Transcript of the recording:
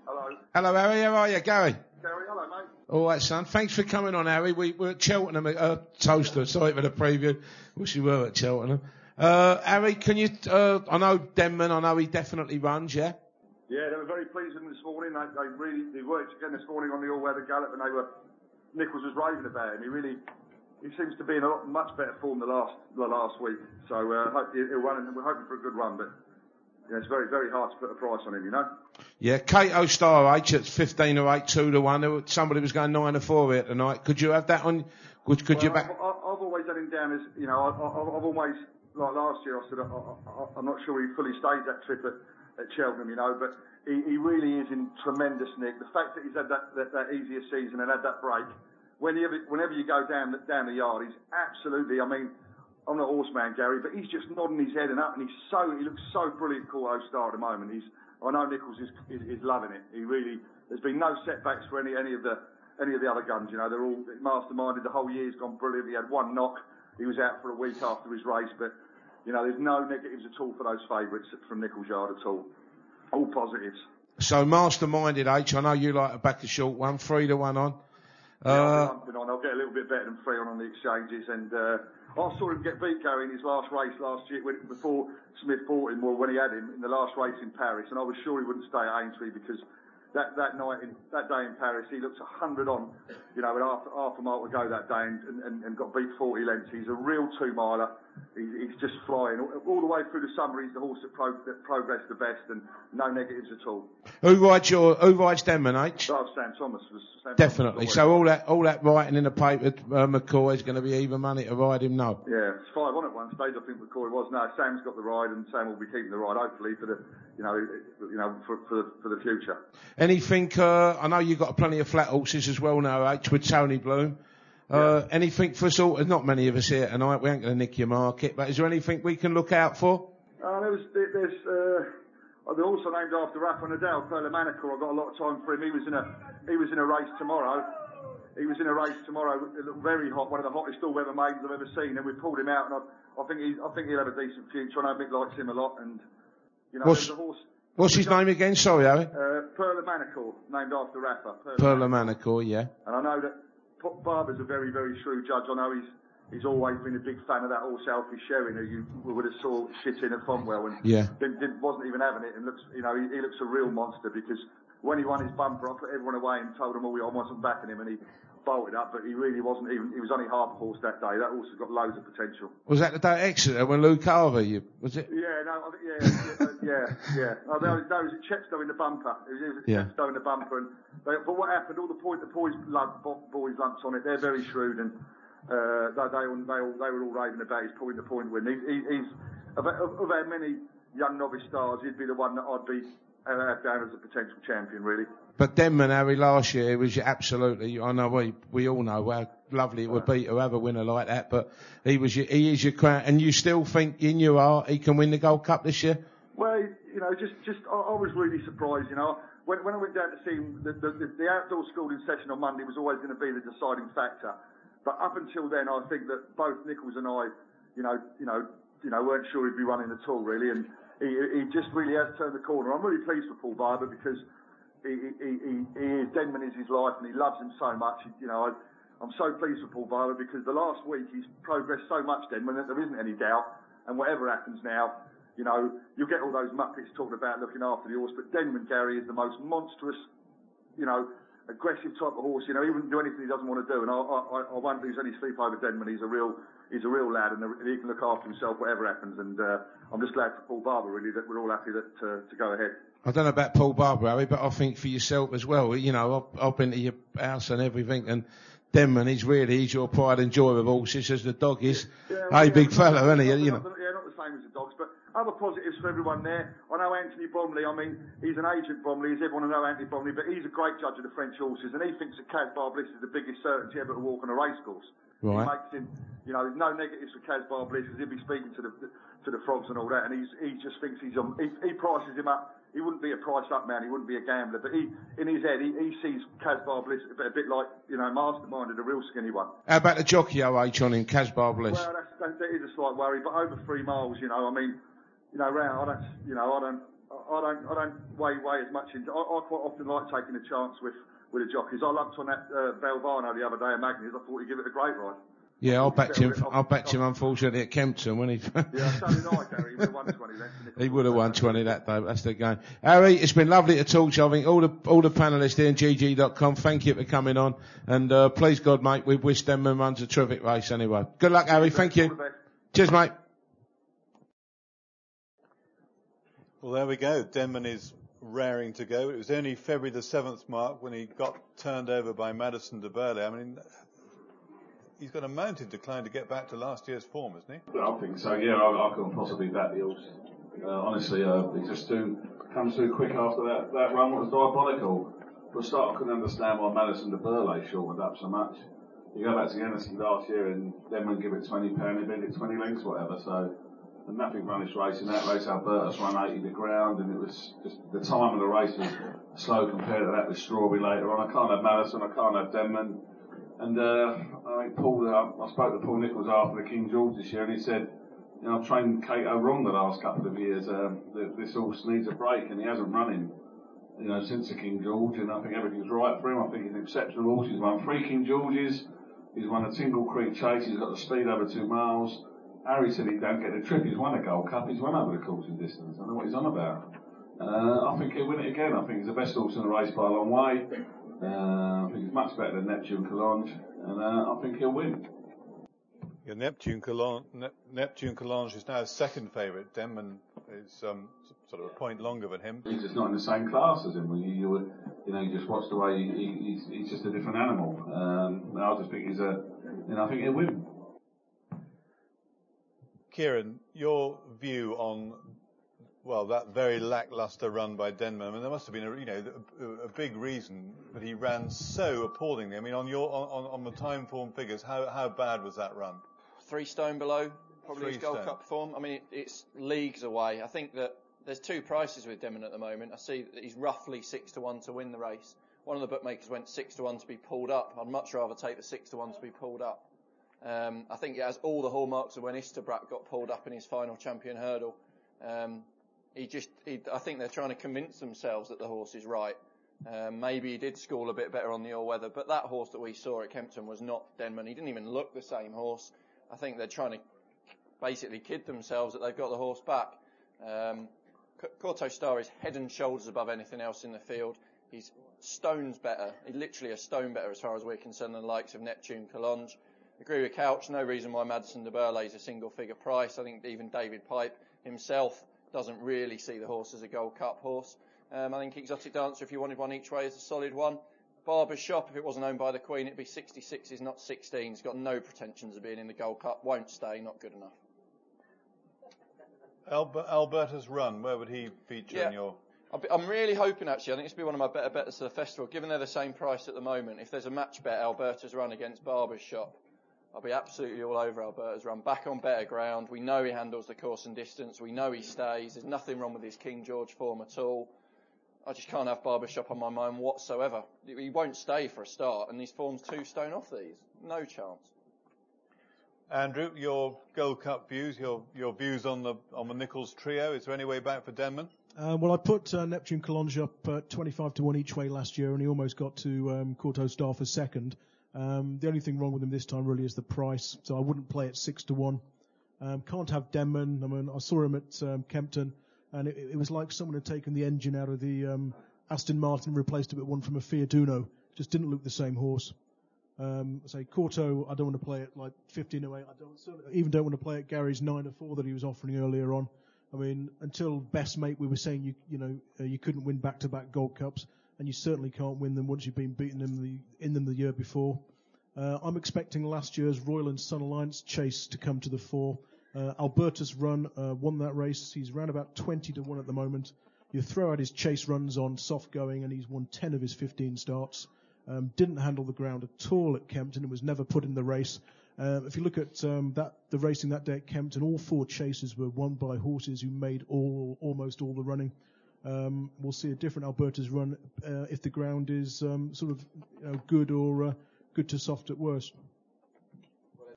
Hello. Hello, Harry. How are you, Gary? Gary, hello, mate. All right, son. Thanks for coming on, Harry. We're at Cheltenham, Towcester. Sorry for the preview. Wish we were at Cheltenham. Harry, can you? I know Denman. I know he definitely runs. Yeah. Yeah, they were very pleased with him this morning. They worked again this morning on the all-weather gallop, and Nichols was raving about him. He seems to be in a much better form the last week. So hope he'll run, and we're hoping for a good run. But yeah, it's very, very hard to put a price on him, you know. Yeah, Cato Star H at 15 or 8, 2 to 1. Somebody was going 9 or 4 here tonight. Could you have that on? Could you back? I've always had him down as, you know, I've always, like last year, I said I'm not sure he fully stayed that trip at Cheltenham, you know, but he really is in tremendous nick. The fact that he's had that easier season and had that break, whenever you go down the yard, he's absolutely, I mean, I'm not a horseman, Gary, but he's just nodding his head and up, and he looks so brilliant, Cato Star at the moment. I know Nichols is loving it. There's been no setbacks for any of the other guns. You know, they're all masterminded. The whole year's gone brilliant. He had one knock. He was out for a week after his race, but you know, there's no negatives at all for those favourites from Nichols Yard at all. All positives. So masterminded H. I know you like to back a short one, 3 to 1 on. Yeah, I'll get a little bit better than 3 on the exchanges, and I saw him get beat, Gary, in his last race last year before Smith bought him, or when he had him in the last race in Paris, and I was sure he wouldn't stay at Aintree because that day in Paris, he looked 100 on, you know, with half a mile to go that day, and got beat 40 lengths. He's a real 2-miler. He's just flying all the way through the summer. He's the horse that progressed the best, and no negatives at all. Who rides Denman, H? Oh, Sam Thomas Definitely. So all that writing in the paper, McCoy's going to be even money to ride him. No. Yeah, it's 5 on at one stage. I think McCoy was. No, Sam's got the ride, and Sam will be keeping the ride hopefully for the, you know, for the future. Anything? I know you've got plenty of flat horses as well now, H, with Tony Bloom. Anything for sort of, not many of us here tonight, we ain't going to nick your market, but is there anything we can look out for? There's also named after Rafa Nadal, Perlamanico. I've got a lot of time for him. He was in a race tomorrow. It looked very hot, one of the hottest all-weather maidens I've ever seen, and we pulled him out, and I think he'll have a decent future. I know Mick likes him a lot, and you know, there's a horse. What's his name again? Sorry, Harry. Perlamanico, named after Rafa. Perlamanico, yeah. And I know that Barber's a very, very shrewd judge. I know he's always been a big fan of that horse Alfie Sherrin, who you would have saw shit in at Fonwell, and wasn't even having it, and looks, you know, he looks a real monster, because when he won his bumper, I put everyone away and told them all I wasn't backing him, and he bolted up, but he really wasn't even. He was only half a horse that day. That horse has got loads of potential. Was that the day at Exeter when Luke Carver? Was it? Yeah, no, I think, yeah. No, it was at Chepstow in the bumper. It was at Chepstow in the bumper, but what happened? All the boys lumps on it. They're very shrewd, and they were all raving about his point-to-point win. He's of our many young novice stars, he'd be the one that I'd be have down as a potential champion, really. But Denman, Harry, last year was absolutely. I know we all know how lovely it would be to have a winner like that. But he is your crown, and you still think in your heart he can win the Gold Cup this year? Well, you know, I was really surprised. You know, when I went down to see him, the outdoor schooling session on Monday was always going to be the deciding factor. But up until then, I think that both Nichols and I, you know, weren't sure he'd be running at all, really, and he just really has turned the corner. I'm really pleased for Paul Barber, because Denman is his life, and he loves him so much. You know, I'm so pleased for Paul Barber, because the last week he's progressed so much, Denman, that there isn't any doubt. And whatever happens now, you know, you'll get all those muppets talking about looking after the horse, but Denman, Gary, is the most monstrous, you know, aggressive type of horse. You know, he wouldn't do anything he doesn't want to do, and I won't lose any sleep over Denman. He's a real lad, and he can look after himself whatever happens. And I'm just glad for Paul Barber, really, that we're all happy that to go ahead. I don't know about Paul Barber, Harry, but I think for yourself as well. You know, I've been to your house and everything, and Denman, he's your pride and joy of horses, as the dog is. Big fella, isn't he? You know. Yeah, not the same as the dogs, but other positives for everyone there. I know Anthony Bromley. I mean, he's an agent, Bromley, as everyone will know Anthony Bromley, but he's a great judge of the French horses, and he thinks that Casbar Bliss is the biggest certainty ever to walk on a racecourse. Right. He makes him, you know, there's no negatives for Casbar Bliss, because he'll be speaking to the frogs and all that, and he just thinks he prices him up. He wouldn't be a price-up man. He wouldn't be a gambler. But in his head, he sees Casbar Bliss a bit like, you know, Masterminded, a real skinny one. How about the jockey OH on him, Casbar Bliss? Well, that is a slight worry. But over 3 miles, you know, I mean, you know, I I don't weigh as much into. I quite often like taking a chance with the jockeys. I lumped on that Belvano the other day at Magnus. I thought he'd give it a great ride. Yeah, I backed him unfortunately at Kempton when he. Yeah, so did I, Gary. He would have won 20 then. He would have won 20 that day. That's the game. Harry, it's been lovely to talk to you. I think all the panellists here in GG.com, thank you for coming on. And please God, mate, we wish Denman runs a terrific race anyway. Good luck, Harry. Thank you. Cheers, mate. Well, there we go. Denman is raring to go. It was only February the 7th, Mark, when he got turned over by Madison de Burley. I mean, he's got a mountain decline to get back to last year's form, isn't he? I think so, yeah. I couldn't possibly back the horse. Honestly, it just comes too quick after that run. It was diabolical. For a start, I couldn't understand why Madison de Burley shortened up so much. You go back to the Hennessy last year and Denman give it £20, he beat it 20 lengths, whatever, so... And nothing run this race. In that race, Albertus ran 80 to ground, and it was just the time of the race was slow compared to that with Strawberry later on. I can't have Madison, I can't have Denman. And I think I spoke to Paul Nichols after the King George this year, and he said, you know, I've trained Cato wrong the last couple of years. This horse needs a break, and he hasn't run him, you know, since the King George. And I think everything's right for him. I think he's an exceptional horse. He's won 3 King Georges. He's won a Tingle Creek Chase. He's got the speed over 2 miles. Harry said he don't get the trip. He's won a Gold Cup. He's won over the course in distance. I don't know what he's on about. I think he'll win it again. I think he's the best horse in the race by a long way. I think he's much better than Neptune Collonge, and I think he'll win. Yeah, Neptune Collonge is now second favourite. Denman is sort of a point longer than him. He's just not in the same class as him. You just watch the way he's just a different animal. I just think I think he'll win. Kieran, your view on, well, that very lacklustre run by Denman. I mean, there must have been a big reason, but he ran so appallingly. I mean, on the time form figures, how bad was that run? 3 stone below, probably his Gold Cup form. I mean, it's leagues away. I think that there's 2 prices with Denman at the moment. I see that he's roughly 6 to 1 to win the race. One of the bookmakers went 6 to 1 to be pulled up. I'd much rather take the 6 to 1 to be pulled up. I think it has all the hallmarks of when Isterbrak got pulled up in his final champion hurdle. I think they're trying to convince themselves that the horse is right. Maybe he did school a bit better on the all-weather, but that horse that we saw at Kempton was not Denman. He didn't even look the same horse. I think they're trying to basically kid themselves that they've got the horse back. Corto Star is head and shoulders above anything else in the field. He's stones better. He's literally a stone better as far as we're concerned than the likes of Neptune Collonge. Agree with Couch, no reason why Madison de Burley is a single figure price. I think even David Pipe himself doesn't really see the horse as a Gold Cup horse. I think Exotic Dancer, if you wanted one each way, is a solid one. Barber's Shop, if it wasn't owned by the Queen, it'd be 66s, not 16s. He's got no pretensions of being in the Gold Cup, won't stay, not good enough. Alberta's Run, where would he feature in your... I'm really hoping, actually, I think this will be one of my better bets for the festival, given they're the same price at the moment. If there's a match bet, Alberta's Run against Barber's Shop, I'll be absolutely all over Alberta's Run. Back on better ground. We know he handles the course and distance. We know he stays. There's nothing wrong with his King George form at all. I just can't have Barber's Shop on my mind whatsoever. He won't stay for a start, and his form's 2 stone off these. No chance. Andrew, your Gold Cup views, your views on the Nichols trio. Is there any way back for Denman? Well, I put Neptune Collonge up 25 to 1 each way last year, and he almost got to Corto Star for second. The only thing wrong with him this time really is the price, so I wouldn't play at 6 to 1. Can't have Denman. I mean, I saw him at Kempton, and it was like someone had taken the engine out of the Aston Martin and replaced it with one from a Fiat Uno. Just didn't look the same horse. Corto, I don't want to play it like 15:08. I don't want to play at Gary's 9:04 that he was offering earlier on. I mean, until Best Mate, we were saying you couldn't win back-to-back Gold Cups, and you certainly can't win them once you've been beaten in them the year before. I'm expecting last year's Royal and Sun Alliance Chase to come to the fore. Albertus Run won that race. He's around about 20 to 1 at the moment. You throw out his chase runs on soft going, and he's won 10 of his 15 starts. Didn't handle the ground at all at Kempton. It was never put in the race. If you look at the racing that day at Kempton, all 4 chases were won by horses who made almost all the running. We'll see a different Alberta's Run if the ground is good or good to soft at worst.